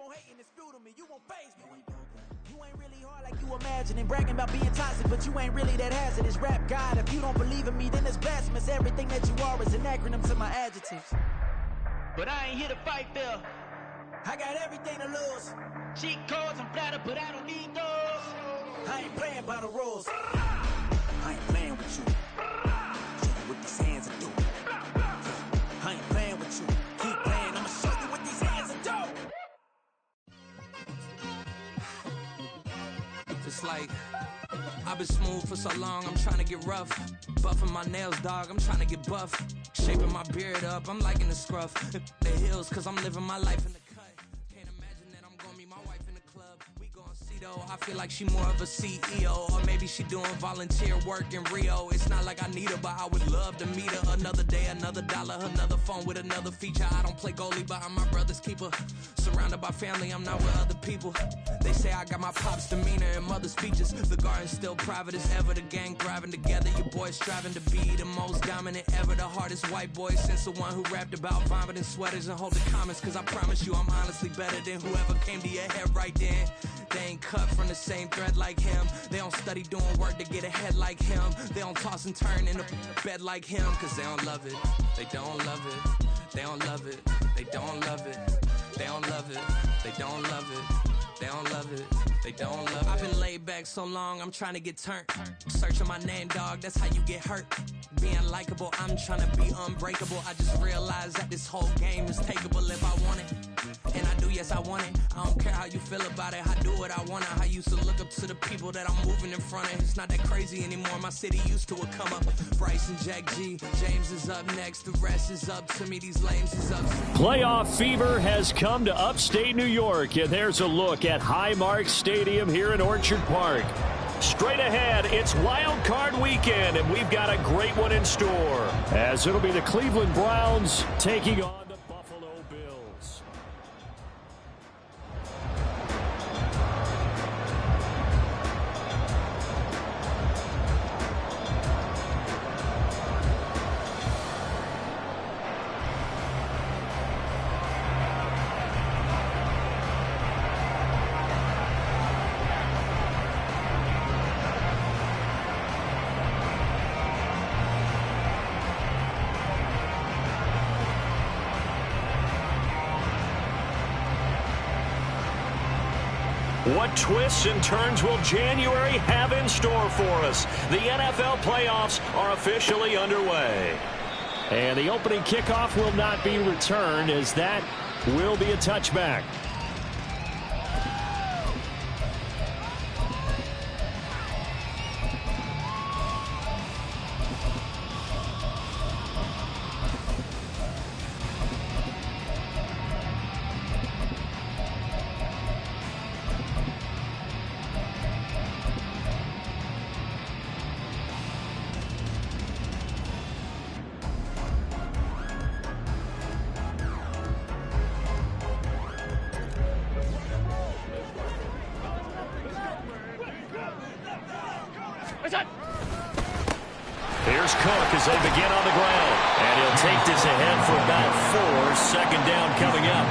on hating, it's fuel to me. You won't phase me. You ain't really hard like you imagine and bragging about being toxic, but you ain't really that hazardous. Rap God, if you don't believe in me, then it's blasphemous. Everything that you are is an acronym to my adjectives. But I ain't here to fight fair. I got everything to lose. Cheat codes and flatter, but I don't need those. I ain't playing by the rules. I ain't playing with you. Show you what these hands are doing. I ain't playing with you. Keep playing, I'ma show you what these hands are doing. It's like, I've been smooth for so long, I'm trying to get rough. Buffing my nails, dog, I'm trying to get buff. Shaping my beard up, I'm liking the scruff. The hills, cause I'm living my life in the cut. Can't imagine that I'm gonna meet my wife in the club. We gon' see though, I feel like she more of a CEO. Or maybe she doing volunteer work in Rio. It's not like I need her, but I would love to meet her. Another day, another dollar, another phone with another feature. I don't play goalie, but I'm my brother's keeper. Surrounded by family, I'm not with other people. They say I got my pop's demeanor and mother's features. The garden's still private as ever. The gang thriving together. Your boys striving to be the most dominant ever. The hardest white boy since the one who rapped about vomiting sweaters and holding comments. Cause I promise you I'm honestly better than whoever came to your head right then. They ain't cut from the same thread like him. They don't study doing work to get ahead like him. They don't toss and turn in the bed like him. Cause they don't love it. They don't love it. They don't love it. They don't love it. They don't love it. They don't love it. They don't love it. They don't love it. I've been laid back so long, I'm trying to get turned. Searching my name, dog, that's how you get hurt. Being likable, I'm trying to be unbreakable. I just realized that this whole game is takeable if I want it. And I do, yes, I want it. I don't care how you feel about it. I do what I want. I used to look up to the people that I'm moving in front of. It's not that crazy anymore. My city used to it come up. Bryce and Jack G. James is up next. The rest is up to me. These lames is up. Playoff fever has come to upstate New York, and there's a look at Highmark Stadium here in Orchard Park. Straight ahead, it's Wild Card Weekend, and we've got a great one in store, as it'll be the Cleveland Browns taking on the Buffalo Bills. What twists and turns will January have in store for us? The NFL playoffs are officially underway. And the opening kickoff will not be returned, as that will be a touchback. Here's Cook as they begin on the ground. And he'll take this ahead for about 4. Second down coming up.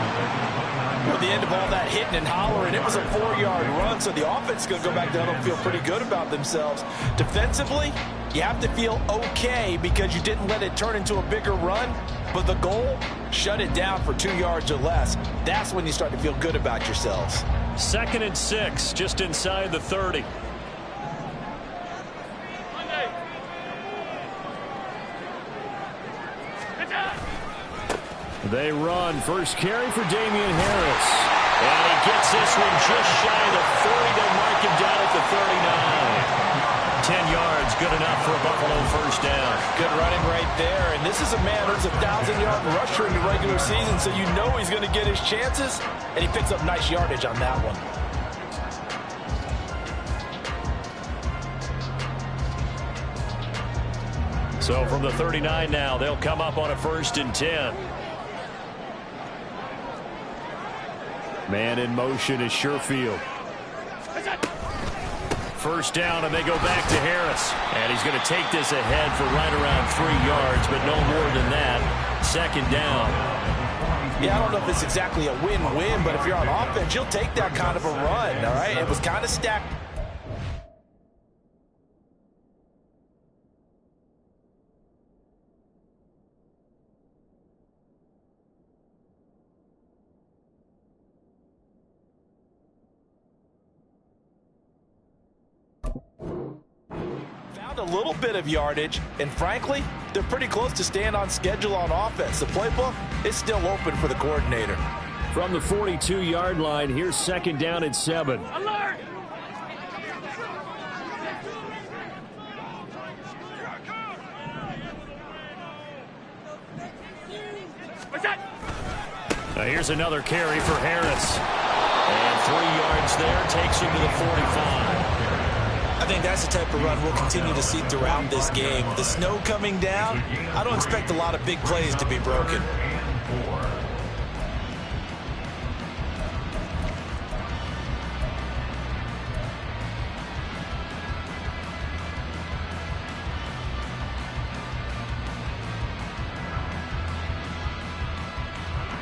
At the end of all that hitting and hollering, it was a 4-yard run, so the offense is going to go back down and feel pretty good about themselves. Defensively, you have to feel okay because you didn't let it turn into a bigger run, but the goal, shut it down for 2 yards or less. That's when you start to feel good about yourselves. 2nd and 6, just inside the 30. They run. First carry for Damian Harris. And he gets this one just shy of the 40. They'll mark him down at the 39. 10 yards, good enough for a Buffalo first down. Good running right there. And this is a man who's a 1,000-yard rusher in the regular season, so you know he's going to get his chances. And he picks up nice yardage on that one. So from the 39 now, they'll come up on a 1st and 10. Man in motion is Sherfield. First down, and they go back to Harris. And he's going to take this ahead for right around 3 yards, but no more than that. 2nd down. Yeah, I don't know if it's exactly a win-win, but if you're on offense, you'll take that kind of a run, all right? It was kind of stacked. A little bit of yardage, and frankly, they're pretty close to staying on schedule on offense. The playbook is still open for the coordinator. From the 42-yard line, here's 2nd down and 7. Alert! What's that? Here's another carry for Harris. And 3 yards there, takes him to the 45. I think that's the type of run we'll continue to see throughout this game. The snow coming down, I don't expect a lot of big plays to be broken.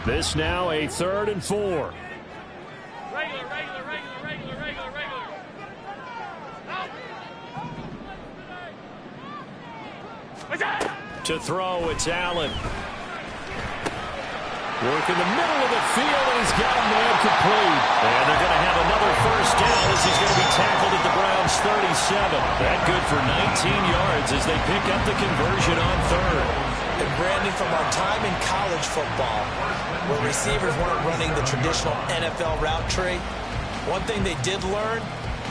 This now a 3rd and 4. To throw, it's Allen. Work in the middle of the field, and he's got a man complete. And they're going to have another 1st down as he's going to be tackled at the Browns' 37. That good for 19 yards as they pick up the conversion on 3rd. And Brandon, from our time in college football, where receivers weren't running the traditional NFL route tree, one thing they did learn,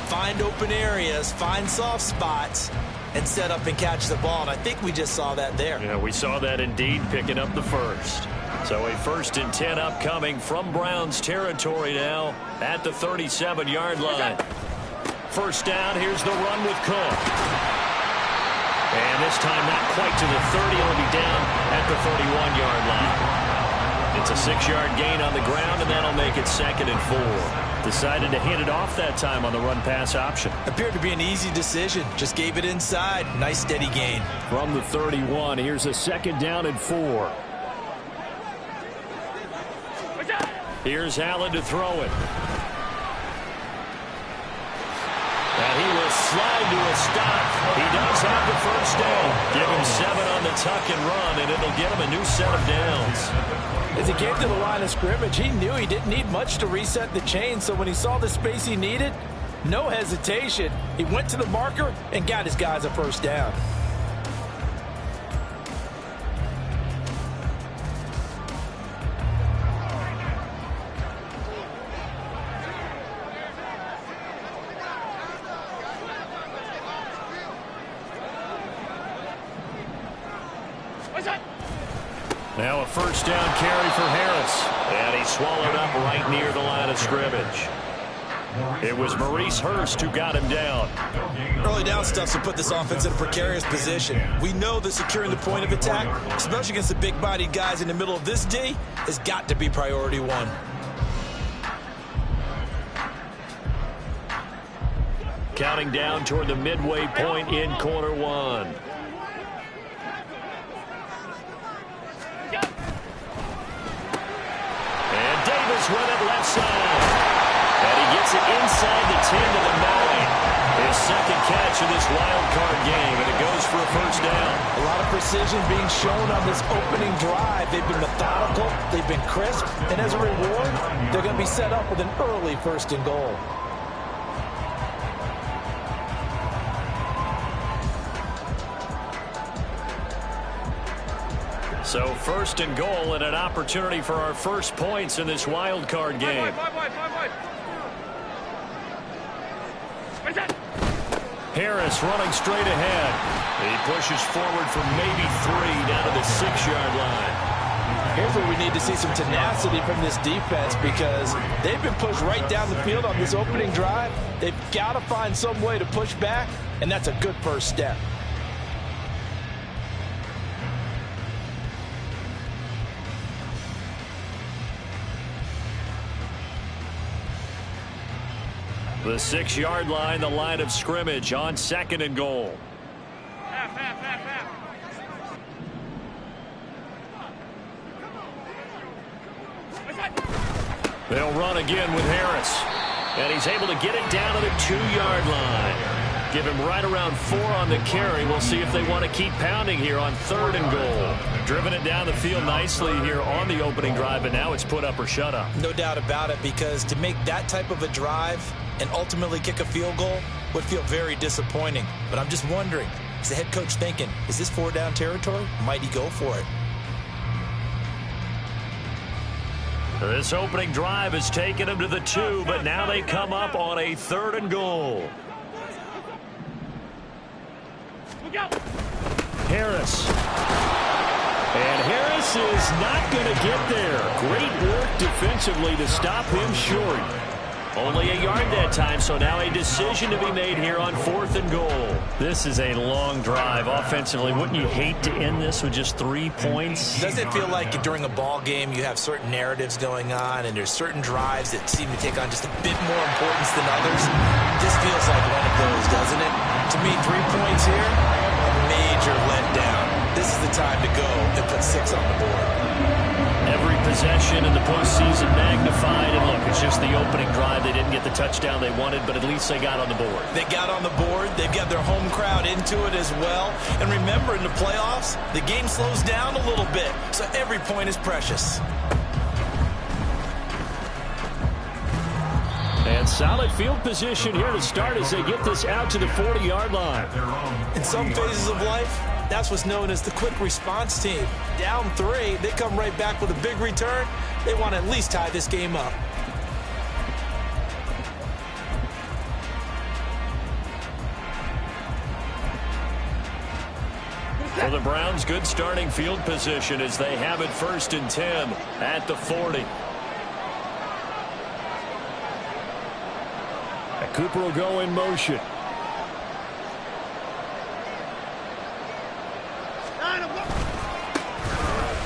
find open areas, find soft spots, and set up and catch the ball. And I think we just saw that there. Yeah, we saw that indeed, picking up the 1st. So a 1st and 10 upcoming from Browns territory now at the 37-yard line. 1st down, here's the run with Cook. And this time not quite to the 30, it'll be down at the 31-yard line. It's a 6-yard gain on the ground, and that'll make it 2nd and 4. Decided to hand it off that time on the run-pass option. Appeared to be an easy decision. Just gave it inside. Nice, steady gain. From the 31, here's a 2nd down and 4. Here's Allen to throw it. And he will slide to a stop. He does have the 1st down. Give him 7 on the tuck and run, and it'll get him a new set of downs. As he came to the line of scrimmage, he knew he didn't need much to reset the chain, so when he saw the space he needed, no hesitation. He went to the marker and got his guys a 1st down. Now a 1st down carry for Harris. And he's swallowed up right near the line of scrimmage. It was Maurice Hurst who got him down. Early down stuff to put this offense in a precarious position. We know that securing the point of attack, especially against the big-bodied guys in the middle of this D, has got to be priority 1. Counting down toward the midway point in quarter 1. Davis with it left side. And he gets it inside the 10 to the 9. His 2nd catch of this wild card game, and it goes for a 1st down. A lot of precision being shown on this opening drive. They've been methodical, they've been crisp, and as a reward, they're going to be set up with an early 1st and goal. So 1st and goal and an opportunity for our 1st points in this wild card game. Harris running straight ahead. He pushes forward for maybe 3 down to the 6-yard line. Here's where we need to see some tenacity from this defense because they've been pushed right down the field on this opening drive. They've got to find some way to push back, and that's a good 1st step. The 6-yard line, the line of scrimmage on 2nd and goal. They'll run again with Harris. And he's able to get it down to the 2-yard line. Give him right around 4 on the carry. We'll see if they want to keep pounding here on 3rd and goal. Driven it down the field nicely here on the opening drive, and now it's put up or shut up. No doubt about it, because to make that type of a drive and ultimately kick a field goal would feel very disappointing. But I'm just wondering, is the head coach thinking, is this 4-down territory? Might he go for it? This opening drive has taken them to the 2, but now they come up on a 3rd and goal. Harris. And Harris is not going to get there. Great work defensively to stop him short. Only a yard that time, so now a decision to be made here on 4th and goal. This is a long drive offensively. Wouldn't you hate to end this with just 3 points? Doesn't it feel like during a ball game you have certain narratives going on and there's certain drives that seem to take on just a bit more importance than others? This feels like one of those, doesn't it? To me, 3 points here, a major letdown. This is the time to go and put 6 on the board. Every possession in the postseason magnified, and look, it's just the opening drive. They didn't get the touchdown they wanted, but at least they got on the board. They got on the board. They've got their home crowd into it as well. And remember, in the playoffs, the game slows down a little bit, so every point is precious. And solid field position here to start as they get this out to the 40-yard line. In some phases of life, that's what's known as the quick response team. Down 3, they come right back with a big return. They want to at least tie this game up. For the Browns, good starting field position as they have it 1st and 10 at the 40. And Cooper will go in motion.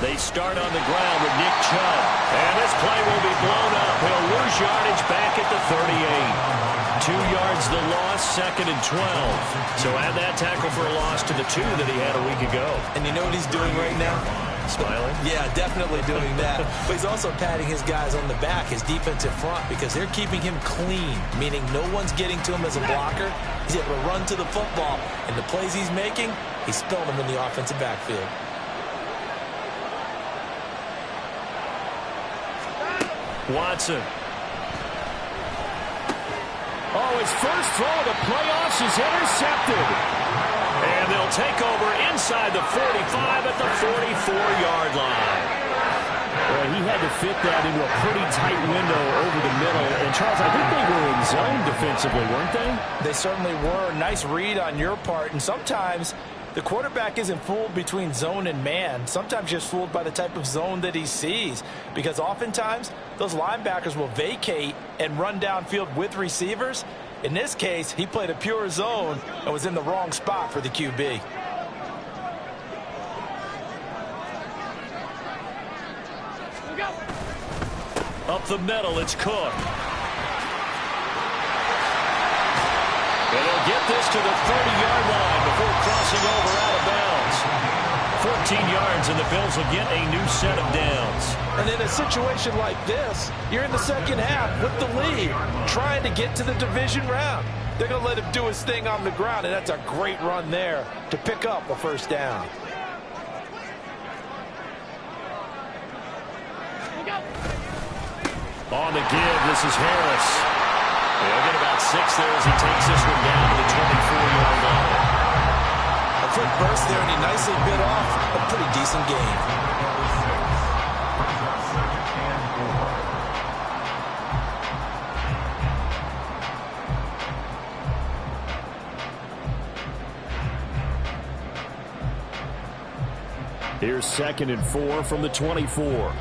They start on the ground with Nick Chubb. And this play will be blown up. He'll lose yardage back at the 38. 2 yards the loss, 2nd and 12. So add that tackle for a loss to the 2 that he had a week ago. And you know what he's doing right now? Smiling? Yeah, definitely doing that. But he's also patting his guys on the back, his defensive front, because they're keeping him clean, meaning no one's getting to him as a blocker. He's able to run to the football. And the plays he's making, he's spilling them in the offensive backfield. Watson. Oh, his first throw of the playoffs is intercepted. And they'll take over inside the 45 at the 44-yard line. Well, he had to fit that into a pretty tight window over the middle. And, Charles, I think they were in zone defensively, weren't they? They certainly were. Nice read on your part. And sometimes the quarterback isn't fooled between zone and man. Sometimes just fooled by the type of zone that he sees. Because oftentimes, those linebackers will vacate and run downfield with receivers. In this case, he played a pure zone and was in the wrong spot for the QB. Up the middle, it's Cook. And he'll get this to the 30-yard line before crossing over out of bounds. 14 yards, and the Bills will get a new set of downs. And in a situation like this, you're in the second half with the lead, trying to get to the division round. They're going to let him do his thing on the ground, and that's a great run there to pick up a 1st down. On the give, this is Harris. He'll get about 6 there as he takes this one down to the 24-yard line. A quick burst there, and he nicely bit off a pretty decent gain. Here's 2nd and 4 from the 24.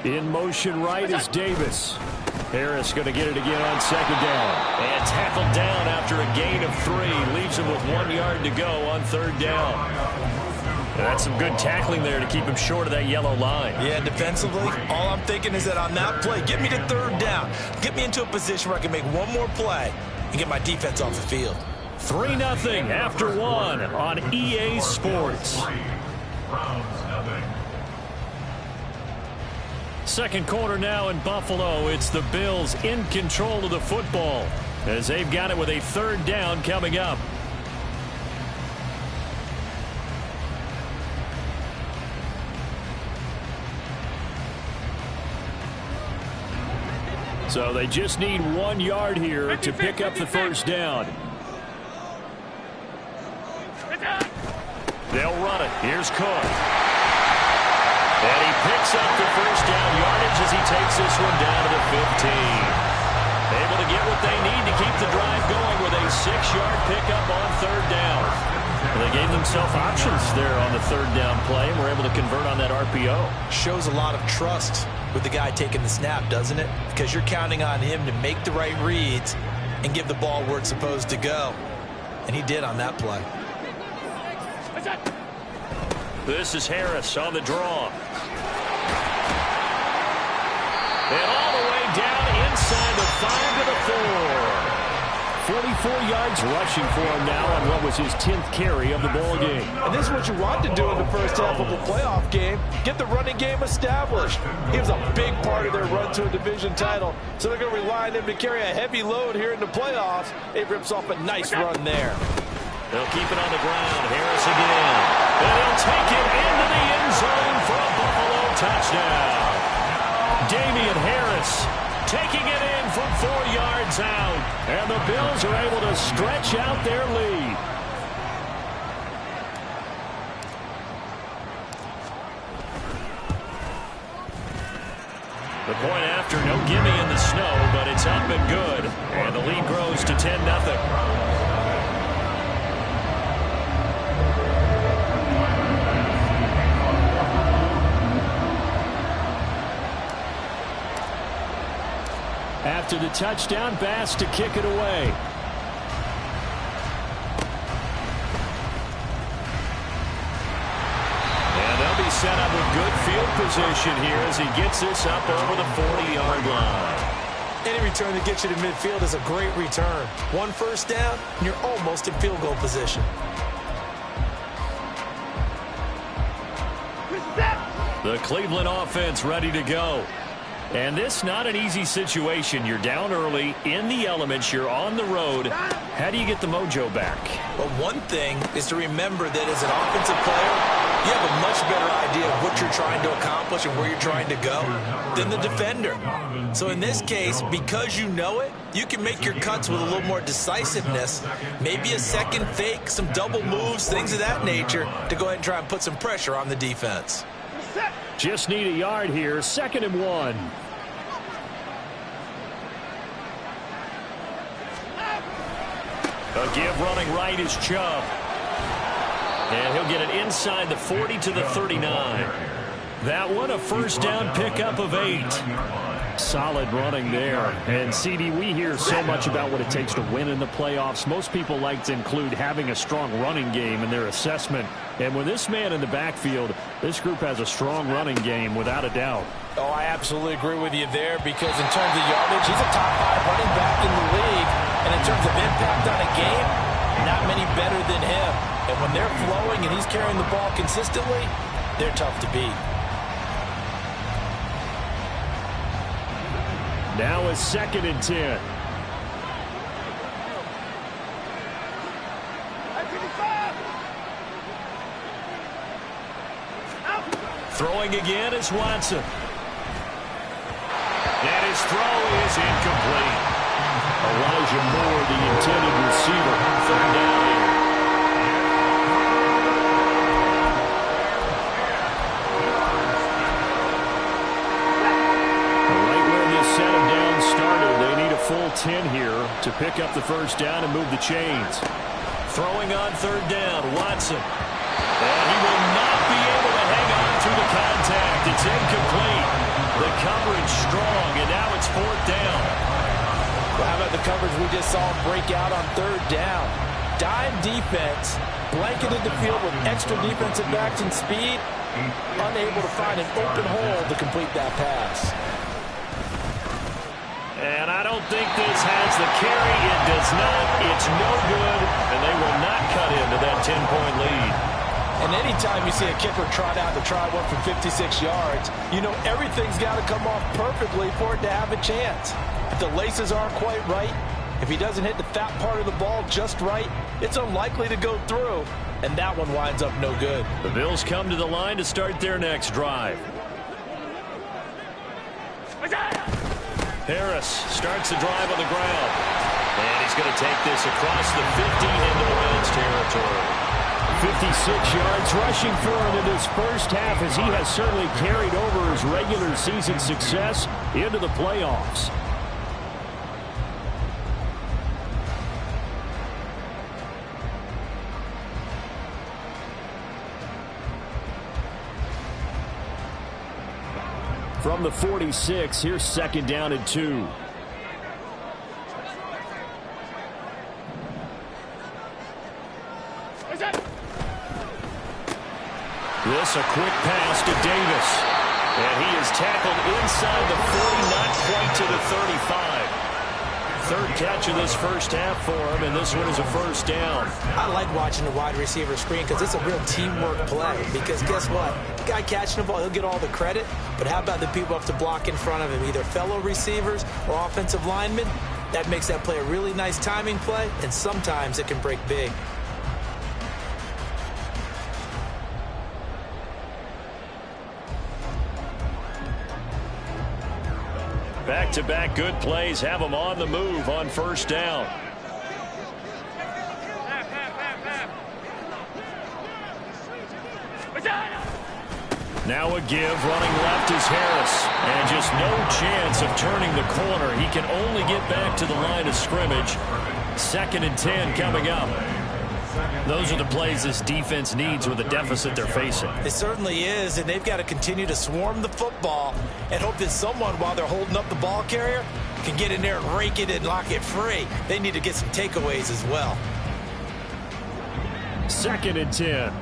In motion right is Davis. Harris going to get it again on 2nd down. And tackled down after a gain of 3. Leaves him with 1 yard to go on 3rd down. And that's some good tackling there to keep him short of that yellow line. Yeah, defensively, all I'm thinking is that on that play, get me to 3rd down. Get me into a position where I can make one more play and get my defense off the field. 3-0 after 1 on EA Sports. Second quarter now in Buffalo. It's the Bills in control of the football as they've got it with a third down coming up. So they just need 1 yard here to pick up the first down. They'll run it. Here's Cook. And he picks up the first down yardage as he takes this one down to the 15. Able to get what they need to keep the drive going with a 6-yard pickup on third down. And they gave themselves options there on the third down play and were able to convert on that RPO. Shows a lot of trust with the guy taking the snap, doesn't it? Because you're counting on him to make the right reads and give the ball where it's supposed to go. And he did on that play. This is Harris on the draw. And all the way down inside the 5 to the 4. 44 yards rushing for him now on what was his 10th carry of the ball game. And this is what you want to do in the first half of a playoff game. Get the running game established. He was a big part of their run to a division title. So they're going to rely on him to carry a heavy load here in the playoffs. It rips off a nice run there. They'll keep it on the ground. Harris again. And he'll take it into the end zone for a Buffalo touchdown. Damian Harris taking it in from 4 yards out. And the Bills are able to stretch out their lead. The point after, no gimme in the snow, but it's up and good. And the lead grows to 10-0. After the touchdown, Bass to kick it away. And they'll be set up with good field position here as he gets this up over the 40-yard line. Any return that gets you to midfield is a great return. 1 first down, and you're almost in field goal position. The Cleveland offense ready to go. And this not an easy situation. You're down early, in the elements, you're on the road. How do you get the mojo back? Well, one thing is to remember that as an offensive player, you have a much better idea of what you're trying to accomplish and where you're trying to go than the defender. So in this case, because you know it, you can make your cuts with a little more decisiveness, maybe a second fake, some double moves, things of that nature, to go ahead and try and put some pressure on the defense. Just need a yard here. 2nd and 1. A give running right is Chubb. And he'll get it inside the 40 to the 39. That one a first down pickup of 8. Solid running there. And, CD, we hear so much about what it takes to win in the playoffs. Most people like to include having a strong running game in their assessment. And with this man in the backfield, this group has a strong running game without a doubt. Oh, I absolutely agree with you there because in terms of yardage, he's a top 5 running back in the league. And in terms of impact on a game, not many better than him. And when they're flowing and he's carrying the ball consistently, they're tough to beat. Now a 2nd and 10. Throwing again is Watson. And his throw is incomplete. Elijah Moore, the intended receiver. 3rd down here. Right where this set of downs started, they need a full 10 here to pick up the first down and move the chains. Throwing on 3rd down, Watson. And he will not be able to hang on through the contact. It's incomplete. The coverage strong, and now it's 4th down. Well, how about the coverage we just saw him break out on 3rd down? Dime defense, blanketed the field with extra defensive backs and speed, unable to find an open hole to complete that pass. And I don't think this has the carry. It does not. It's no good, and they will not cut into that 10-point lead. And anytime you see a kicker trot out to try one from 56 yards, you know everything's got to come off perfectly for it to have a chance. If the laces aren't quite right, if he doesn't hit the fat part of the ball just right, it's unlikely to go through, and that one winds up no good. The Bills come to the line to start their next drive. Harris starts the drive on the ground. And he's going to take this across the 15 into the Rams territory. 56 yards rushing for him in this first half, as he has certainly carried over his regular season success into the playoffs. From the 46, here's second down and 2. This a quick pass to Davis. And he is tackled inside the 40, not quite to the 35. Third catch of this first half for him, and this one is a first down. I like watching the wide receiver screen because it's a real teamwork play. Because guess what? The guy catching the ball, he'll get all the credit. But how about the people up to block in front of him, either fellow receivers or offensive linemen? That makes that play a really nice timing play, and sometimes it can break big. Back-to-back good plays have them on the move on first down. Now a give, running left is Harris. And just no chance of turning the corner. He can only get back to the line of scrimmage. 2nd and 10 coming up. Those are the plays this defense needs with the deficit they're facing. It certainly is, and they've got to continue to swarm the football and hope that someone, while they're holding up the ball carrier, can get in there and rake it and lock it free. They need to get some takeaways as well. 2nd and 10.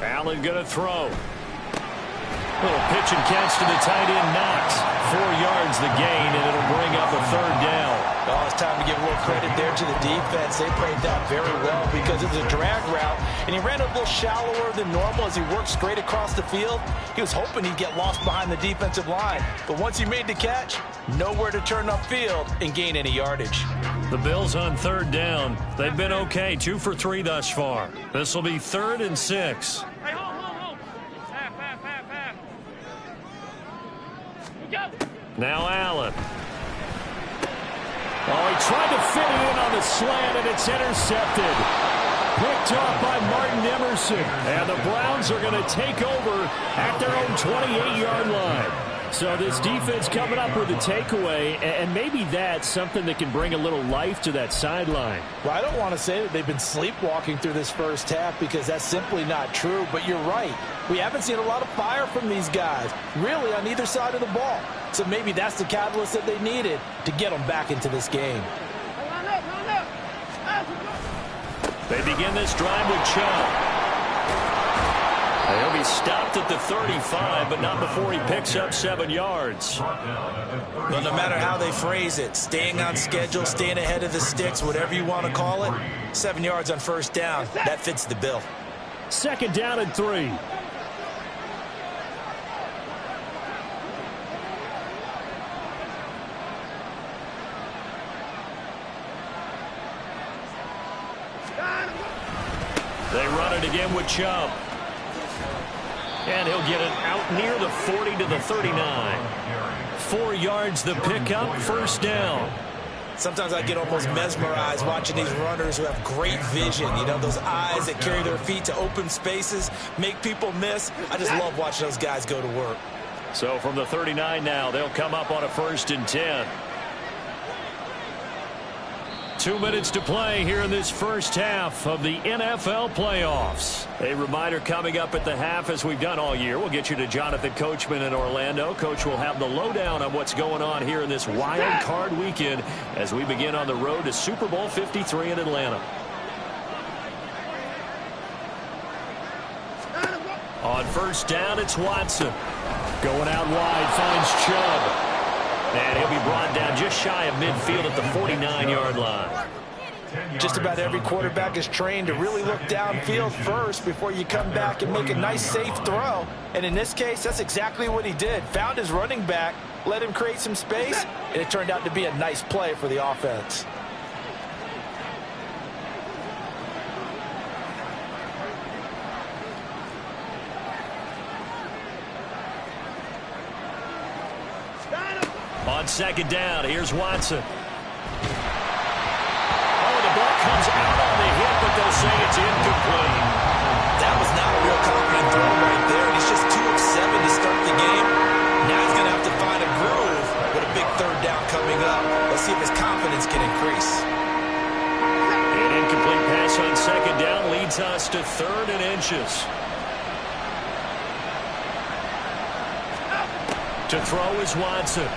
Allen going to throw. Little pitch and catch to the tight end, Knox. 4 yards the gain, and it'll bring up a third down. Well, it's time to give a little credit there to the defense. They played that very well because it was a drag route, and he ran a little shallower than normal as he worked straight across the field. He was hoping he'd get lost behind the defensive line, but once he made the catch, nowhere to turn upfield and gain any yardage. The Bills on third down. They've been okay, 2 for 3 thus far. This will be 3rd and 6. Hey, hold. Half. Go. Now Allen. Oh, he tried to fit it in on the slant, and it's intercepted. Picked off by Martin Emerson. And the Browns are going to take over at their own 28-yard line. So this defense coming up with a takeaway, and maybe that's something that can bring a little life to that sideline. Well, I don't want to say that they've been sleepwalking through this first half because that's simply not true, but you're right. We haven't seen a lot of fire from these guys, really, on either side of the ball. So maybe that's the catalyst that they needed to get them back into this game. They begin this drive with Chubb. He'll be stopped at the 35, but not before he picks up 7 yards. Well, no matter how they phrase it, staying on schedule, staying ahead of the sticks, whatever you want to call it, 7 yards on first down, that fits the bill. 2nd down and 3. They run it again with Chubb. And he'll get it out near the 40 to the 39. 4 yards the pickup, first down. Sometimes I get almost mesmerized watching these runners who have great vision. You know, those eyes that carry their feet to open spaces, make people miss. I just love watching those guys go to work. So from the 39 now, they'll come up on a 1st and 10. 2 minutes to play here in this first half of the NFL playoffs. A reminder coming up at the half, as we've done all year. We'll get you to Jonathan Coachman in Orlando. Coach will have the lowdown on what's going on here in this wild card weekend as we begin on the road to Super Bowl 53 in Atlanta. On first down, it's Watson. Going out wide, finds Chubb. And he'll be brought down just shy of midfield at the 49-yard line. Just about every quarterback is trained to really look downfield first before you come back and make a nice, safe throw. And in this case, that's exactly what he did. Found his running back, let him create some space, and it turned out to be a nice play for the offense. On second down, here's Watson. The ball comes out on the hit, but they'll say it's incomplete. That was not a real confident throw right there, and he's just 2 of 7 to start the game. Now he's going to have to find a groove with a big third down coming up. Let's see if his confidence can increase. An incomplete pass on second down leads us to 3rd and inches. To throw is Watson.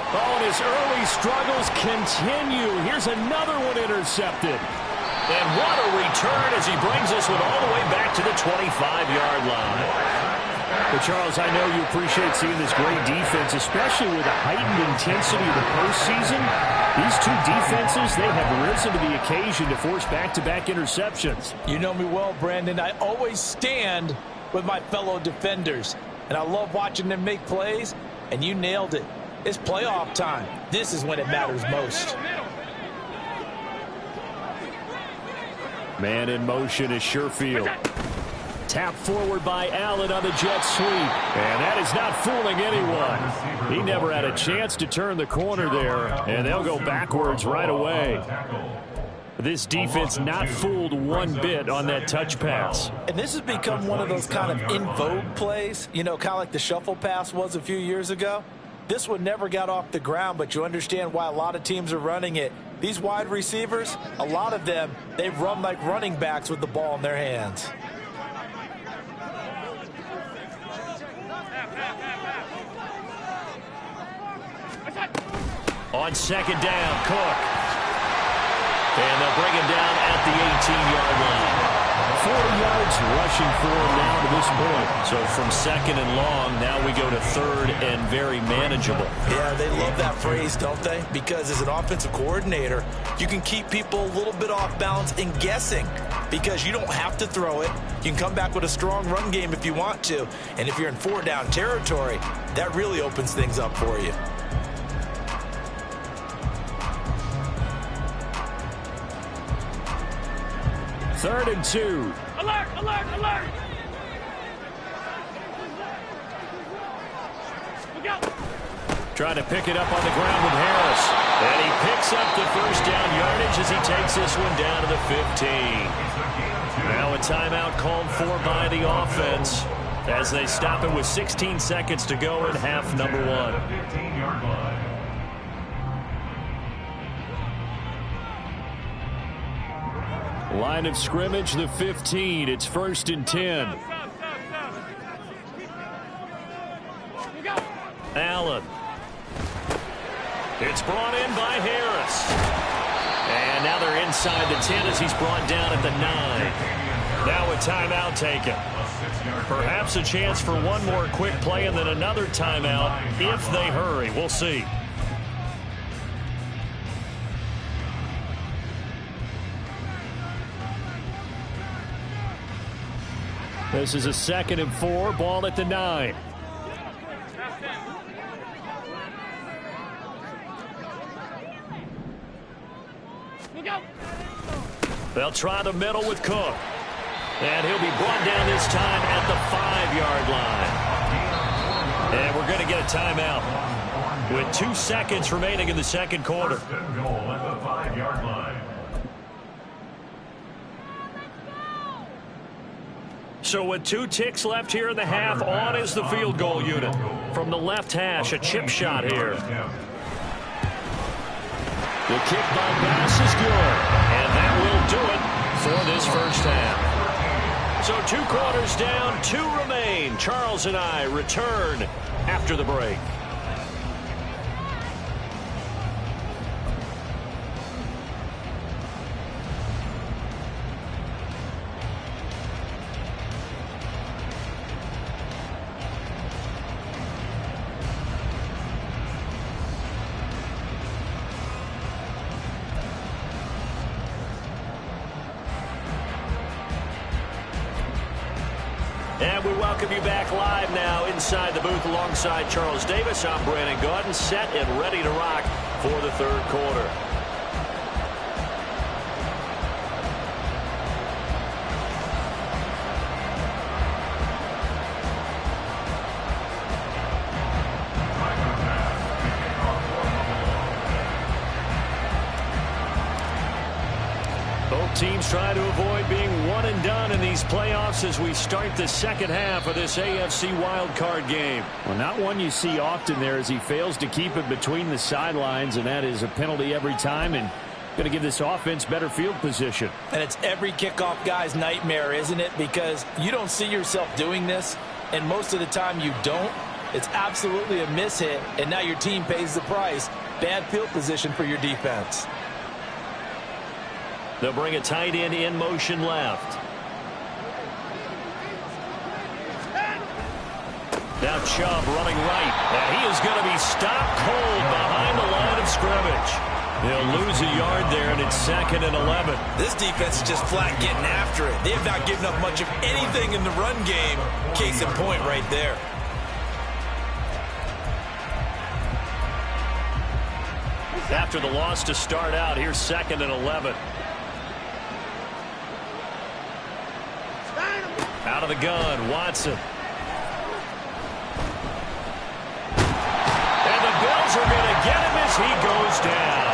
Oh, and his early struggles continue. Here's another one intercepted. And what a return as he brings us all the way back to the 25-yard line. But, Charles, I know you appreciate seeing this great defense, especially with the heightened intensity of the postseason. These two defenses, they have risen to the occasion to force back-to-back interceptions. You know me well, Brandon. I always stand with my fellow defenders. And I love watching them make plays, and you nailed it. It's playoff time. This is when it matters most. Man in motion is Sherfield. Tap forward by Allen on the jet sweep. And that is not fooling anyone. He never had a chance to turn the corner there. And they'll go backwards right away. This defense not fooled one bit on that touch pass. And this has become one of those kind of in vogue plays. You know, kind of like the shuffle pass was a few years ago. This one never got off the ground, but you understand why a lot of teams are running it. These wide receivers, a lot of them, they run like running backs with the ball in their hands. On second down, Cook. And they'll bring him down at the 18-yard line. 40 yards rushing for him now to this point. So from second and long, now we go to 3rd and very manageable. Yeah, they love that phrase, don't they? Because as an offensive coordinator, you can keep people a little bit off balance and guessing because you don't have to throw it. You can come back with a strong run game if you want to. And if you're in 4-down territory, that really opens things up for you. Third and 2. Alert, alert, alert! Look out! Trying to pick it up on the ground with Harris. And he picks up the first down yardage as he takes this one down to the 15. Now a timeout called for by the offense as they stop it with 16 seconds to go in half number 1. Line of scrimmage, the 15. It's 1st and 10. Allen. It's brought in by Harris. And now they're inside the 10 as he's brought down at the 9. Now a timeout taken. Perhaps a chance for one more quick play and then another timeout if they hurry. We'll see. This is a 2nd and 4. Ball at the 9. They'll try the middle with Cook. And he'll be brought down this time at the 5-yard line. And we're going to get a timeout with 2 seconds remaining in the second quarter. So with 2 ticks left here in the half, on is the field goal unit. From the left hash, a chip shot here. The kick by Bass is good. And that will do it for this first half. So 2 quarters down, 2 remain. Charles and I return after the break. And we welcome you back live now inside the booth alongside Charles Davis. I'm Brandon Gaudin, set and ready to rock for the third quarter. Teams try to avoid being one and done in these playoffs as we start the second half of this AFC wildcard game. Well, not one you see often there as he fails to keep it between the sidelines, and that is a penalty every time and going to give this offense better field position. And it's every kickoff guy's nightmare, isn't it? Because you don't see yourself doing this, and most of the time you don't. It's absolutely a mishit, and now your team pays the price. Bad field position for your defense. They'll bring a tight end in motion left. Now Chubb running right. And he is going to be stopped cold behind the line of scrimmage. They'll lose a yard there, and it's 2nd and 11. This defense is just flat getting after it. They have not given up much of anything in the run game. Case in point right there. After the loss to start out, here's 2nd and 11. Out of the gun, Watson. And the Bills are going to get him as he goes down.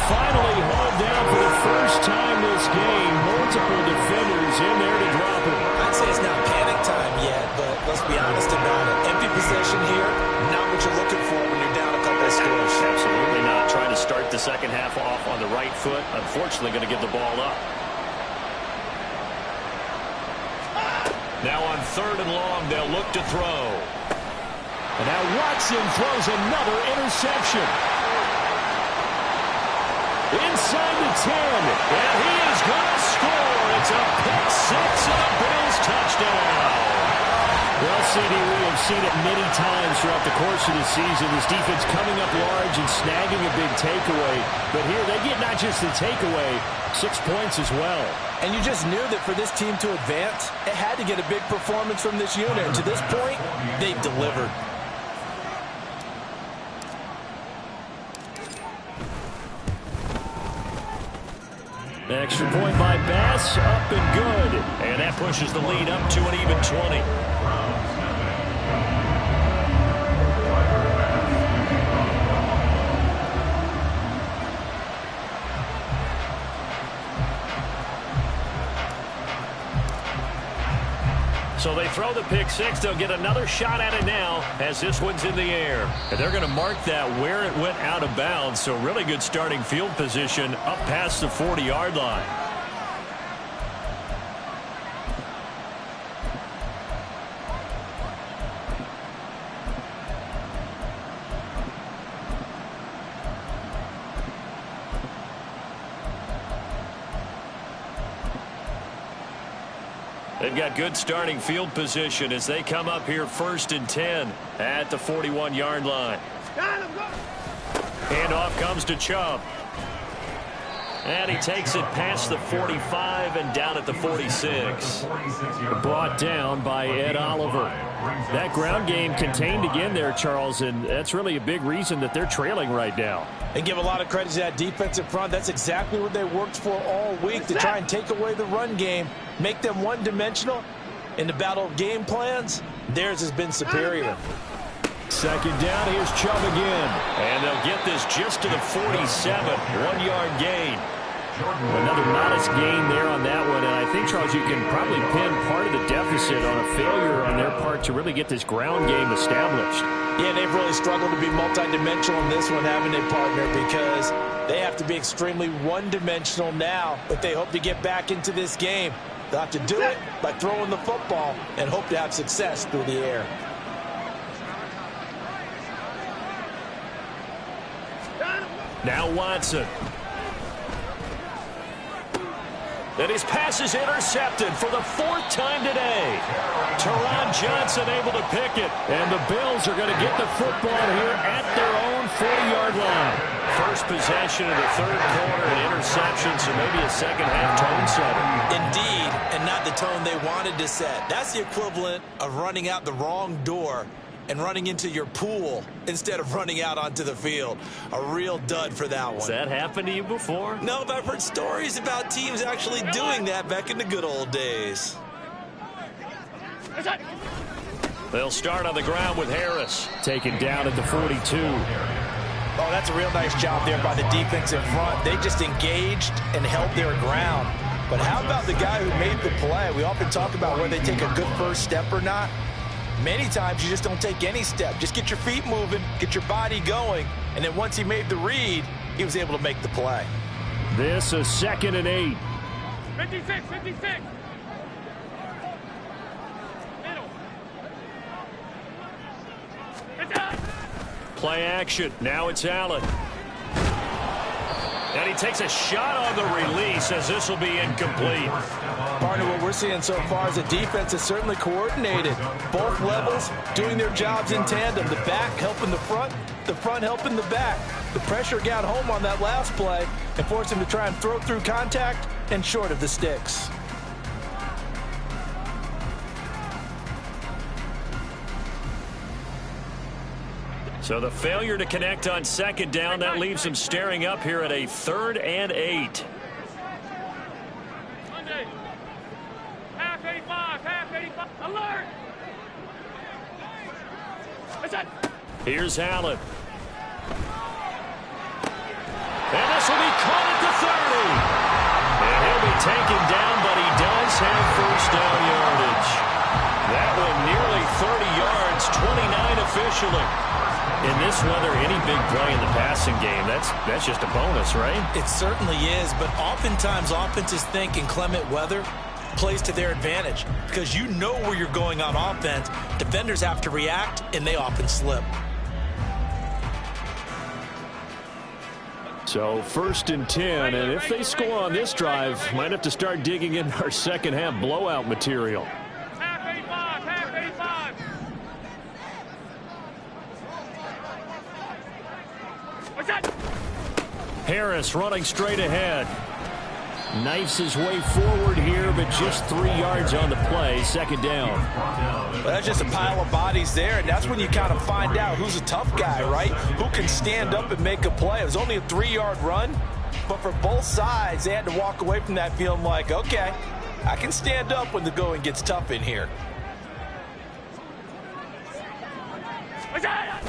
Finally hauled down for the first time this game. Multiple defenders in there to drop him. I'd say it's not panic time yet, but let's be honest about it. Empty possession here, not what you're looking for when you're down a couple of scores. Absolutely not. Trying to start the second half off on the right foot. Unfortunately, going to give the ball up. Now on 3rd and long, they'll look to throw. And now Watson throws another interception. Inside the 10. And he is going to score. It's a pick six and a Bills touchdown. Well, CD, we have seen it many times throughout the course of the season. This defense coming up large and snagging a big takeaway. But here they get not just the takeaway, 6 points as well. And you just knew that for this team to advance, it had to get a big performance from this unit. And to this point, they've delivered. Extra point by Bass, up and good. And that pushes the lead up to an even 20. So they throw the pick six. They'll get another shot at it now as this one's in the air. And they're going to mark that where it went out of bounds. So really good starting field position up past the 40-yard line. They've got good starting field position as they come up here 1st and 10 at the 41-yard line. Handoff comes to Chubb. And he takes it past the 45 and down at the 46. Brought down by Ed Oliver. That ground game contained again there, Charles, and that's really a big reason that they're trailing right now. They give a lot of credit to that defensive front. That's exactly what they worked for all week, to try and take away the run game, make them one-dimensional. In the battle of game plans, theirs has been superior. 2nd down, here's Chubb again. And they'll get this just to the 47, 1-yard gain. Another modest gain there on that one, and I think, Charles, you can probably pin part of the deficit on a failure on their part to really get this ground game established. Yeah, they've really struggled to be multidimensional in this one, haven't they, partner? Because they have to be extremely one-dimensional now if they hope to get back into this game. They'll have to do it by throwing the football and hope to have success through the air. Now Watson. And his pass is intercepted for the 4th time today. Teron Johnson able to pick it. And the Bills are going to get the football here at their own 40-yard line. First possession of the 3rd quarter, an interception, so so maybe a second-half tone setter. Indeed, and not the tone they wanted to set. That's the equivalent of running out the wrong door and running into your pool instead of running out onto the field. A real dud for that one. Has that happened to you before? No, but I've heard stories about teams actually doing that back in the good old days. They'll start on the ground with Harris. Taken down at the 42. Oh, that's a real nice job there by the defense in front. They just engaged and held their ground. But how about the guy who made the play? We often talk about whether they take a good first step or not. Many times you just don't take any step. Just get your feet moving, get your body going, and then once he made the read, he was able to make the play. This is 2nd and 8. 56, 56. Play action. Now it's Allen. And he takes a shot on the release as this will be incomplete. Partner, what we're seeing so far is the defense is certainly coordinated. Both levels doing their jobs in tandem. The back helping the front helping the back. The pressure got home on that last play and forced him to try and throw through contact and short of the sticks. So the failure to connect on 2nd down, that leaves him staring up here at a 3rd and 8. Monday. Half 85, half 85. Alert! Here's Allen. And this will be caught at the 30. And he'll be taken down, but he does have first down yardage. That one nearly 30 yards, 29 officially. In this weather, any big play in the passing game, that's just a bonus, right? It certainly is, but oftentimes offenses think inclement weather plays to their advantage because you know where you're going on offense. Defenders have to react, and they often slip. So 1st and 10, and if they score on this drive, might have to start digging in our second-half blowout material. Half 85, half 85. What's that? Harris running straight ahead. Knifes his way forward here, but just 3 yards on the play. 2nd down. Well, that's just a pile of bodies there, and that's when you kind of find out who's a tough guy, right? Who can stand up and make a play. It was only a 3-yard run, but for both sides, they had to walk away from that feeling like, okay, I can stand up when the going gets tough in here. What's that?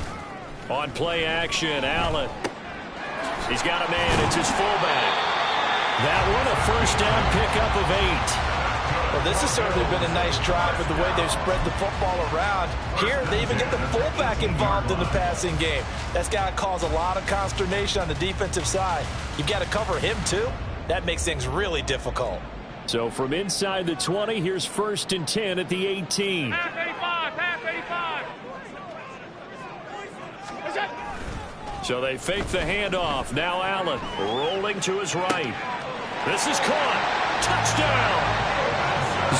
On play action, Allen. He's got a man. It's his fullback. That one a first down pickup of 8. Well, this has certainly been a nice drive with the way they've spread the football around. Here, they even get the fullback involved in the passing game. That's got to cause a lot of consternation on the defensive side. You've got to cover him, too. That makes things really difficult. So from inside the 20, here's 1st and 10 at the 18. Half 85, half 85. What's that? So they fake the handoff. Now Allen rolling to his right. This is caught. Touchdown.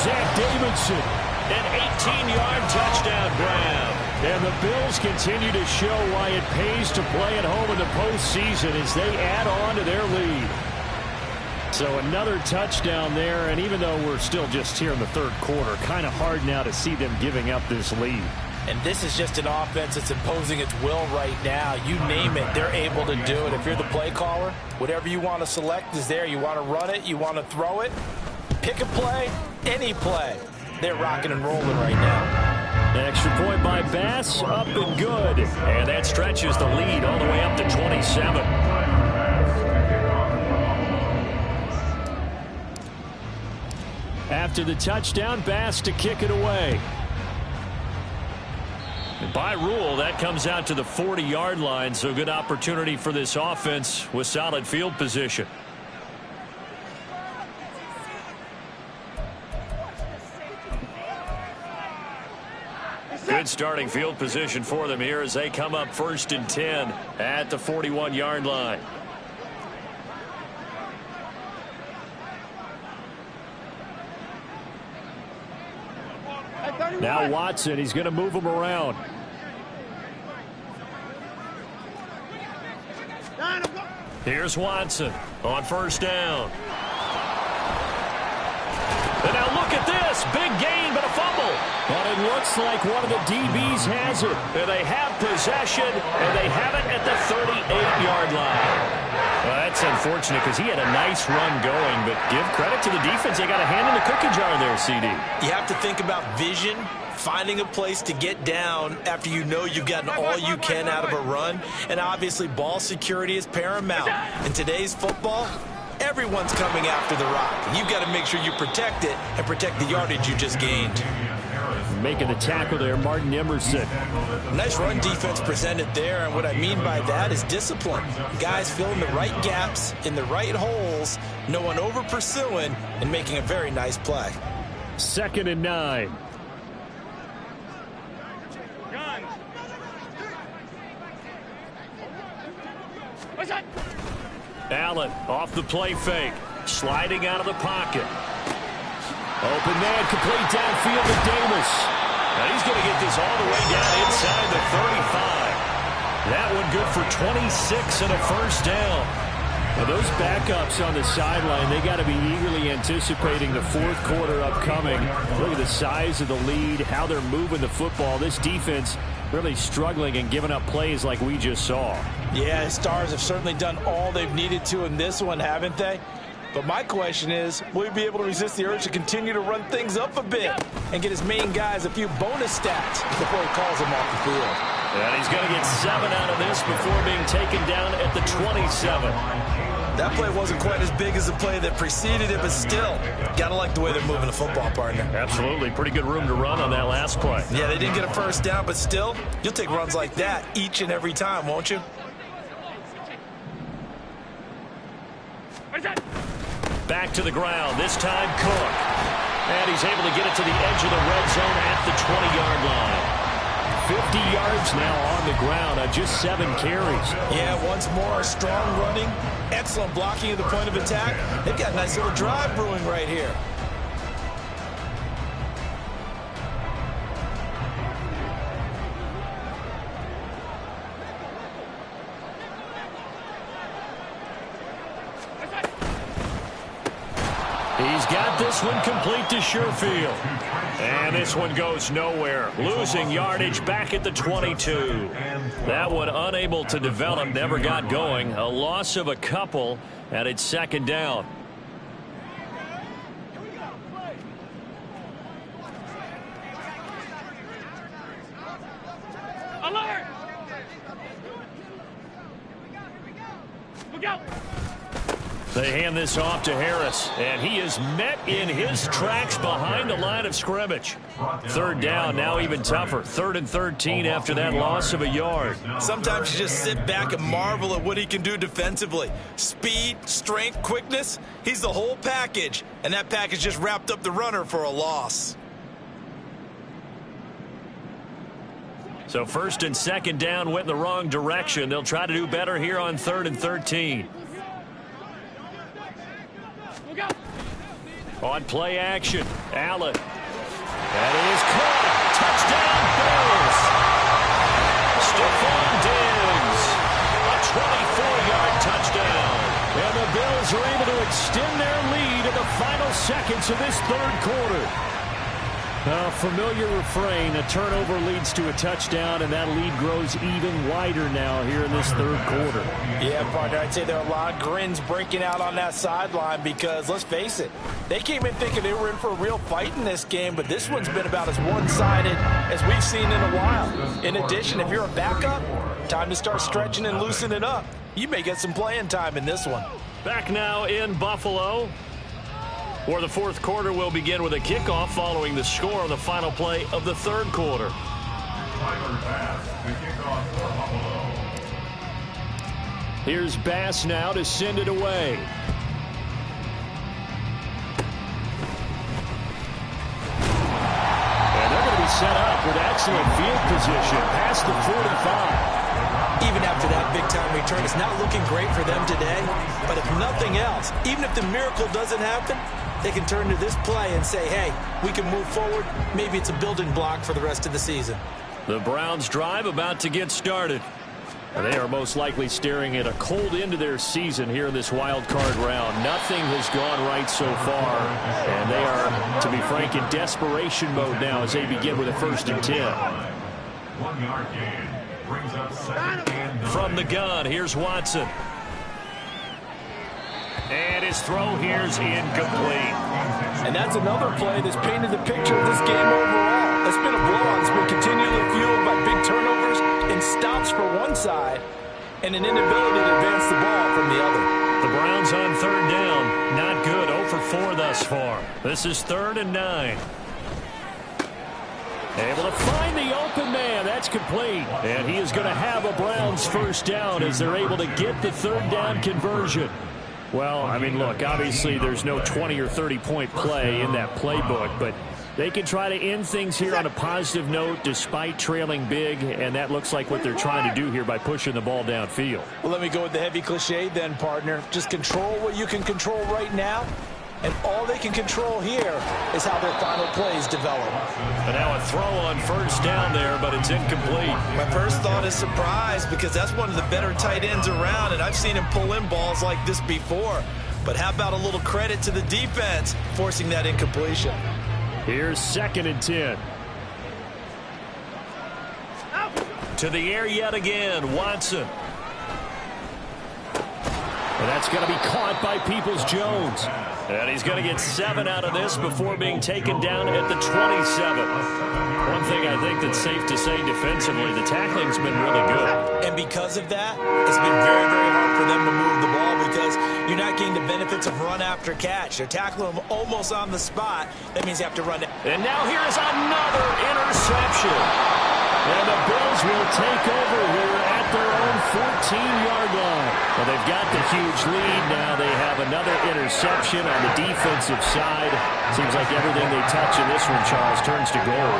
Zach Davidson, an 18-yard touchdown grab. And the Bills continue to show why it pays to play at home in the postseason as they add on to their lead. So another touchdown there, and even though we're still just here in the 3rd quarter, kind of hard now to see them giving up this lead. And this is just an offense that's imposing its will right now. You name it, they're able to do it. If you're the play caller, whatever you want to select is there. You want to run it, you want to throw it, pick a play, any play. They're rocking and rolling right now. Extra point by Bass, up and good. And that stretches the lead all the way up to 27. After the touchdown, Bass to kick it away. And by rule, that comes out to the 40-yard line, so good opportunity for this offense with solid field position. Good starting field position for them here as they come up 1st and 10 at the 41-yard line. Now Watson, he's going to move him around. Here's Watson on first down. And now look at this. Big gain, but a fumble. But it looks like one of the DBs has it. And they have possession, and they have it at the 38-yard line. Well, that's unfortunate because he had a nice run going, but give credit to the defense. They got a hand in the cookie jar there, CD. You have to think about vision, finding a place to get down after you know you've gotten all you can out of a run. And obviously, ball security is paramount. In today's football, everyone's coming after the rock. You've got to make sure you protect it and protect the yardage you just gained. Making the tackle there, Martin Emerson. Nice run defense presented there, and what I mean by that is discipline. Guys filling the right gaps in the right holes, no one over pursuing, and making a very nice play. 2nd and 9. Allen off the play fake, sliding out of the pocket. Open man, complete downfield to Davis. And he's going to get this all the way down inside the 35. That one good for 26 and a first down. Now those backups on the sideline, they got to be eagerly anticipating the fourth quarter upcoming. Look at the size of the lead, how they're moving the football. This defense really struggling and giving up plays like we just saw. Yeah, Stars have certainly done all they've needed to in this one, haven't they? But my question is, will he be able to resist the urge to continue to run things up a bit and get his main guys a few bonus stats before he calls them off the field? And he's going to get 7 out of this before being taken down at the 27. That play wasn't quite as big as the play that preceded it, but still, got to like the way they're moving the football, partner. Absolutely. Pretty good room to run on that last play. Yeah, they didn't get a first down, but still, you'll take runs like that each and every time, won't you? Back to the ground, this time Cook. And he's able to get it to the edge of the red zone at the 20-yard line. 50 yards now on the ground on just 7 carries. Yeah, once more, strong running, excellent blocking at the point of attack. They've got a nice little drive brewing right here. He's got this one complete to Sherfield. And this one goes nowhere. Losing yardage back at the 22. That one unable to develop, never got going. A loss of a couple, and it's 2nd down. Alert! Look out! They hand this off to Harris, and he is met in his tracks behind the line of scrimmage. 3rd down, now even tougher. 3rd and 13 after that loss of a yard. Sometimes you just sit back and marvel at what he can do defensively. Speed, strength, quickness, he's the whole package. And that package just wrapped up the runner for a loss. So 1st and 2nd down went in the wrong direction. They'll try to do better here on 3rd and 13. On play action, Allen. That is caught. Touchdown, Bills. Stephon Diggs. A 24-yard touchdown. And the Bills are able to extend their lead in the final seconds of this 3rd quarter. A familiar refrain, a turnover leads to a touchdown, and that lead grows even wider now here in this 3rd quarter. Yeah, partner, I'd say there are a lot of grins breaking out on that sideline because, let's face it, they came in thinking they were in for a real fight in this game, but this one's been about as one-sided as we've seen in a while. In addition, if you're a backup, time to start stretching and loosening up. You may get some playing time in this one. Back now in Buffalo, where the 4th quarter will begin with a kickoff following the score on the final play of the 3rd quarter. Here's Bass now to send it away. And they're going to be set up with excellent field position past the 45. Even after that big-time return, it's not looking great for them today. But if nothing else, even if the miracle doesn't happen, they can turn to this play and say, hey, we can move forward. Maybe it's a building block for the rest of the season. The Browns drive about to get started. They are most likely staring at a cold end to their season here in this wild card round. Nothing has gone right so far, and they are, to be frank, in desperation mode now as they begin with a 1st and 10. 1-yard gain brings up 2nd and 9. From the gun, here's Watson. And his throw here's incomplete. And that's another play that's painted the picture of this game overall. It's been a blowout. It's been continually fueled by big turnovers and stops for one side and an inability to advance the ball from the other. The Browns on 3rd down. Not good. 0 for 4 thus far. This is 3rd and 9. Able to find the open man. That's complete. And he is going to have a Browns 1st down as they're able to get the 3rd down conversion. Well, I mean, look, obviously there's no 20 or 30-point play in that playbook, but they can try to end things here on a positive note despite trailing big, and that looks like what they're trying to do here by pushing the ball downfield. Well, let me go with the heavy cliche then, partner. Just control what you can control right now, and all they can control here is how their final plays develop. And now a throw on 1st down there, but it's incomplete. My first thought is surprise because that's one of the better tight ends around, and I've seen him pull in balls like this before. But how about a little credit to the defense forcing that incompletion? Here's 2nd and 10. To the air yet again, Watson. And that's going to be caught by Peoples-Jones. And he's going to get 7 out of this before being taken down at the 27. One thing I think that's safe to say defensively, the tackling's been really good. And because of that, it's been very, very hard for them to move the ball because you're not getting the benefits of run after catch. They're tackling them almost on the spot. That means you have to run it. And now here is another interception. And the Bills will take over here at their own 14-yard line. Well, they've got the huge lead now. They have another interception on the defensive side. Seems like everything they touch in this one, Charles, turns to gold.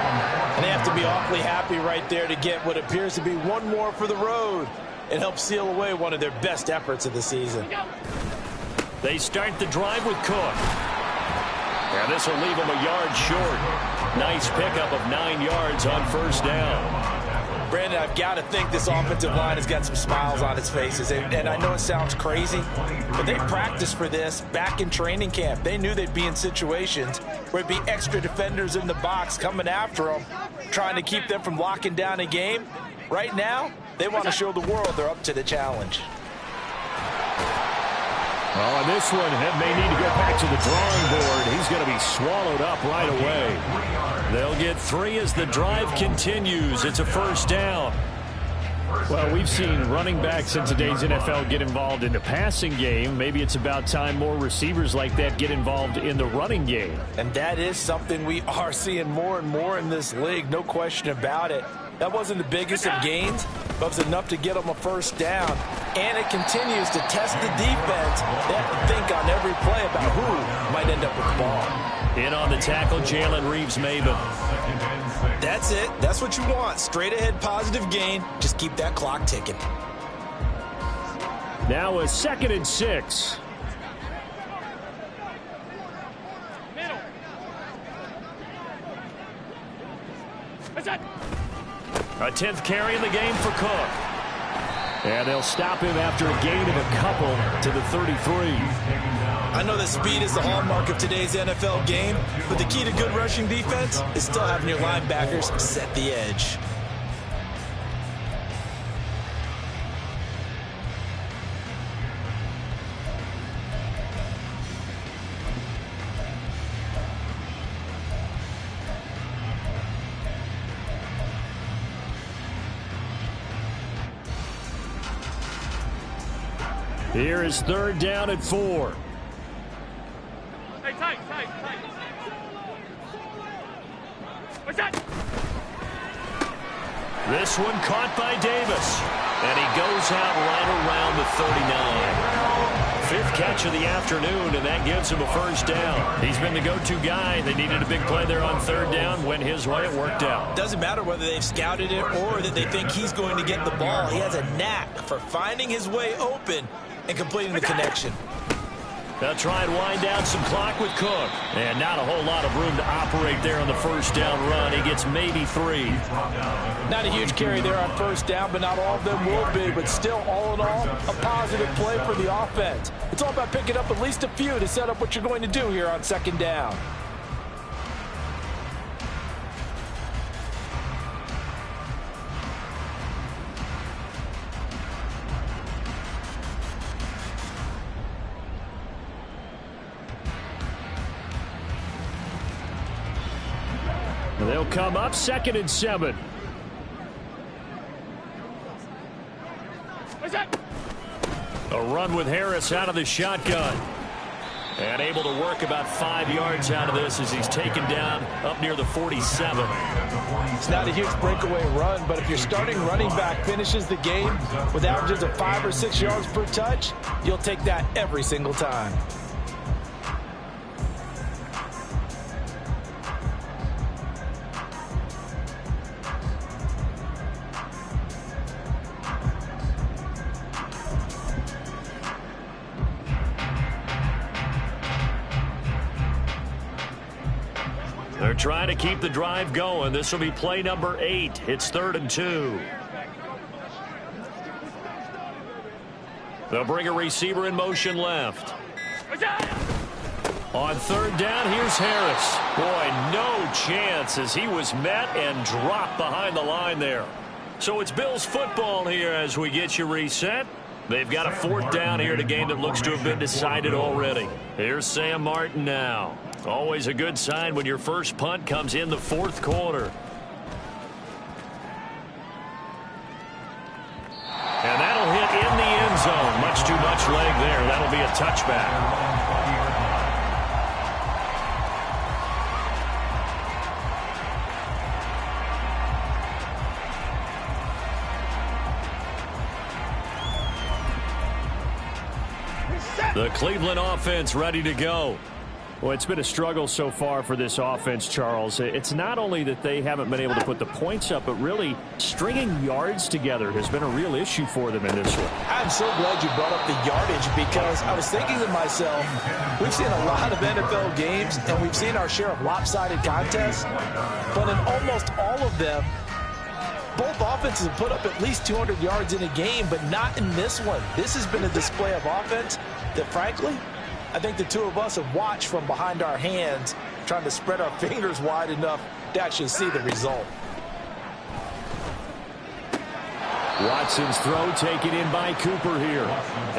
And they have to be awfully happy right there to get what appears to be one more for the road. It helps seal away one of their best efforts of the season. They start the drive with Cook. And this will leave them a yard short. Nice pickup of 9 yards on 1st down. Brandon, I've got to think this offensive line has got some smiles on its faces. And I know it sounds crazy, but they practiced for this back in training camp. They knew they'd be in situations where it'd be extra defenders in the box coming after them, trying to keep them from locking down a game. Right now, they want to show the world they're up to the challenge. Well, on this one, may need to go back to the drawing board. He's going to be swallowed up right away. They'll get 3 as the drive continues. It's a 1st down. Well, we've seen running backs in today's NFL get involved in the passing game. Maybe it's about time more receivers like that get involved in the running game. And that is something we are seeing more and more in this league, no question about it. That wasn't the biggest of gains, but it was enough to get them a 1st down. And it continues to test the defense. They have to think on every play about who might end up with the ball. In on the tackle, Jalen Reeves-Maybin. That's it. That's what you want. Straight ahead positive gain. Just keep that clock ticking. Now a 2nd and 6. Middle. What's that? A 10th carry in the game for Cook. And they'll stop him after a gain of a couple to the 33. I know that speed is the hallmark of today's NFL game, but the key to good rushing defense is still having your linebackers set the edge. Here is 3rd down at 4. Hey, tight. What's that? This one caught by Davis. And he goes out right around the 39. 5th catch of the afternoon, and that gives him a 1st down. He's been the go-to guy. They needed a big play there on 3rd down. Went his way. It worked out. Doesn't matter whether they've scouted it or that they think he's going to get the ball. He has a knack for finding his way open and completing the connection. They'll try and wind down some clock with Cook. And not a whole lot of room to operate there on the first down run. He gets maybe 3. Not a huge carry there on first down, but not all of them will be. But still, all in all, a positive play for the offense. It's all about picking up at least a few to set up what you're going to do here on second down. They'll come up 2nd and 7. A run with Harris out of the shotgun. And able to work about 5 yards out of this as he's taken down up near the 47. It's not a huge breakaway run, but if your starting running back finishes the game with averages of 5 or 6 yards per touch, you'll take that every single time. They're trying to keep the drive going. This will be play number 8. It's 3rd and 2. They'll bring a receiver in motion left. On 3rd down, here's Harris. Boy, no chance as he was met and dropped behind the line there. So it's Bills football here as we get you reset. They've got a 4th down here in a game that looks to have been decided already. Here's Sam Martin now. Always a good sign when your first punt comes in the 4th quarter. And that'll hit in the end zone. Much too much leg there. That'll be a touchback. The Cleveland offense ready to go. Well, it's been a struggle so far for this offense, Charles. It's not only that they haven't been able to put the points up, but really stringing yards together has been a real issue for them in this one. I'm so glad you brought up the yardage because I was thinking to myself, we've seen a lot of NFL games and we've seen our share of lopsided contests, but in almost all of them, both offenses have put up at least 200 yards in a game, but not in this one. This has been a display of offense that, frankly, I think the two of us have watched from behind our hands, trying to spread our fingers wide enough to actually see the result. Watson's throw taken in by Cooper here.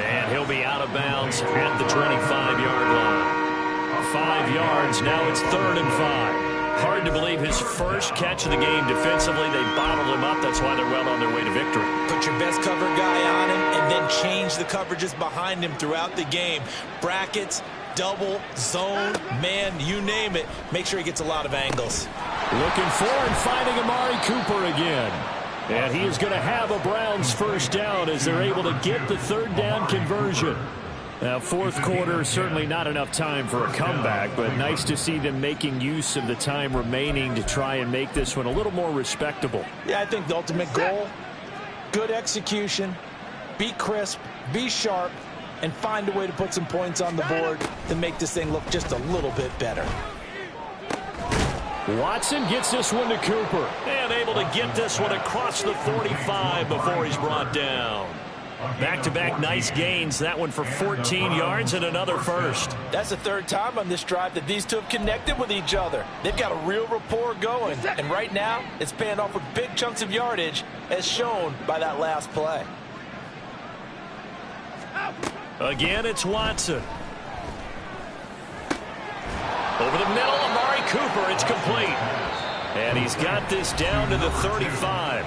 And he'll be out of bounds at the 25-yard line. 5 yards, now it's 3rd and 5. Hard to believe his first catch of the game defensively. They bottled him up. That's why they're well on their way to victory. Put your best cover guy on him and then change the coverages behind him throughout the game. Brackets, double, zone, man, you name it. Make sure he gets a lot of angles. Looking for and finding Amari Cooper again. And he is going to have a Browns first down as they're able to get the 3rd down conversion. Now, 4th quarter, certainly not enough time for a comeback, but nice to see them making use of the time remaining to try and make this one a little more respectable. Yeah, I think the ultimate goal, good execution, be crisp, be sharp, and find a way to put some points on the board to make this thing look just a little bit better. Watson gets this one to Cooper, and able to get this one across the 45 before he's brought down. Back-to-back nice gains. That one for 14 yards and another first. That's the 3rd time on this drive that these two have connected with each other. They've got a real rapport going. And right now, it's paying off with big chunks of yardage, as shown by that last play. Again, it's Watson. Over the middle, Amari Cooper. It's complete. And he's got this down to the 35.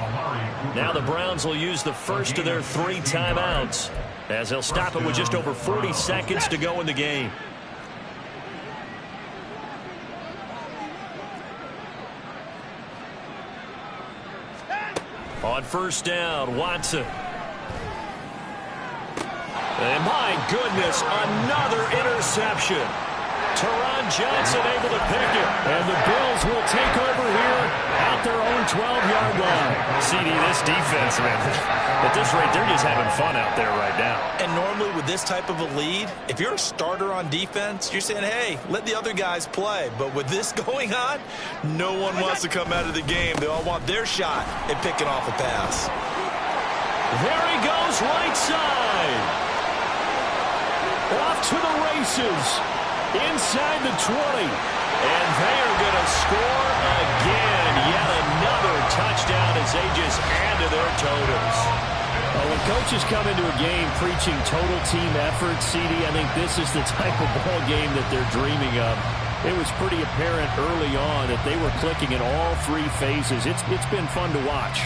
Now the Browns will use the first of their 3 timeouts as they'll stop it with just over 40 seconds to go in the game. On first down, Watson. And my goodness, another interception. Teron Johnson able to pick it. And the Bills will take over here at their own 12-yard line. CD, this defense, man, at this rate, they're just having fun out there right now. And normally with this type of a lead, if you're a starter on defense, you're saying, hey, let the other guys play. But with this going on, no one wants to come out of the game. They all want their shot at picking off a pass. There he goes, right side. Off to the races. Inside the 20. And they are going to score again. Yet another touchdown as they just add to their totals. When coaches come into a game preaching total team effort, CD, I think this is the type of ball game that they're dreaming of. It was pretty apparent early on that they were clicking in all three phases. It's been fun to watch.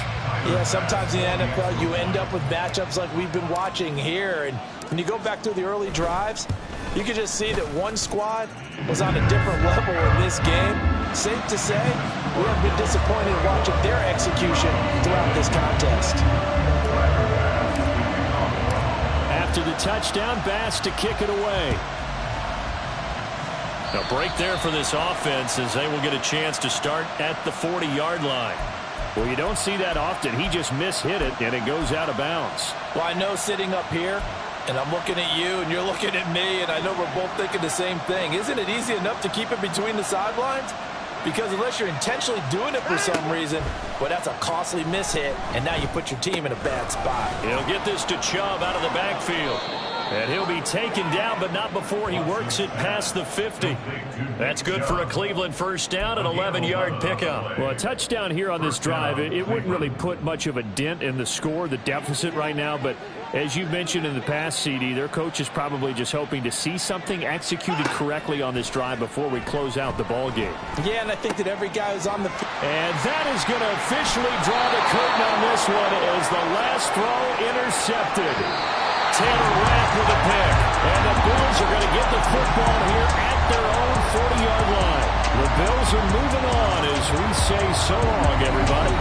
Yeah, sometimes in the NFL you end up with matchups like we've been watching here. And when you go back through the early drives, you can just see that one squad was on a different level in this game. Safe to say, we have been disappointed watching their execution throughout this contest. After the touchdown, Bass to kick it away. A break there for this offense as they will get a chance to start at the 40-yard line. Well, you don't see that often. He just mishit it, and it goes out of bounds. Well, I know sitting up here, and I'm looking at you, and you're looking at me, and I know we're both thinking the same thing. Isn't it easy enough to keep it between the sidelines? Because unless you're intentionally doing it for some reason, well, that's a costly mishit, and now you put your team in a bad spot. He'll get this to Chubb out of the backfield. And he'll be taken down, but not before he works it past the 50. That's good for a Cleveland first down, an 11-yard pickup. Well, a touchdown here on this drive, it wouldn't really put much of a dent in the score, the deficit right now. But as you mentioned in the past, CD, their coach is probably just hoping to see something executed correctly on this drive before we close out the ball game. Yeah, and I think that every guy who's on the... And that is going to officially draw the curtain on this one as the last throw intercepted. Taylor Rapp with a pick. And the Bills are going to get the football here at their own 40-yard line. The Bills are moving on as we say so long, everybody.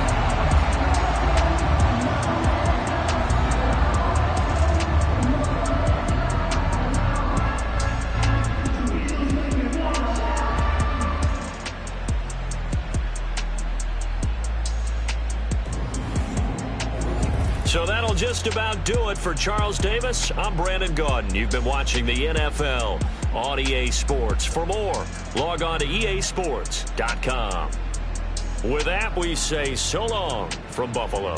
So that'll just about do it for Charles Davis. I'm Brandon Gaudin. You've been watching the NFL on EA Sports. For more, log on to easports.com. With that, we say so long from Buffalo.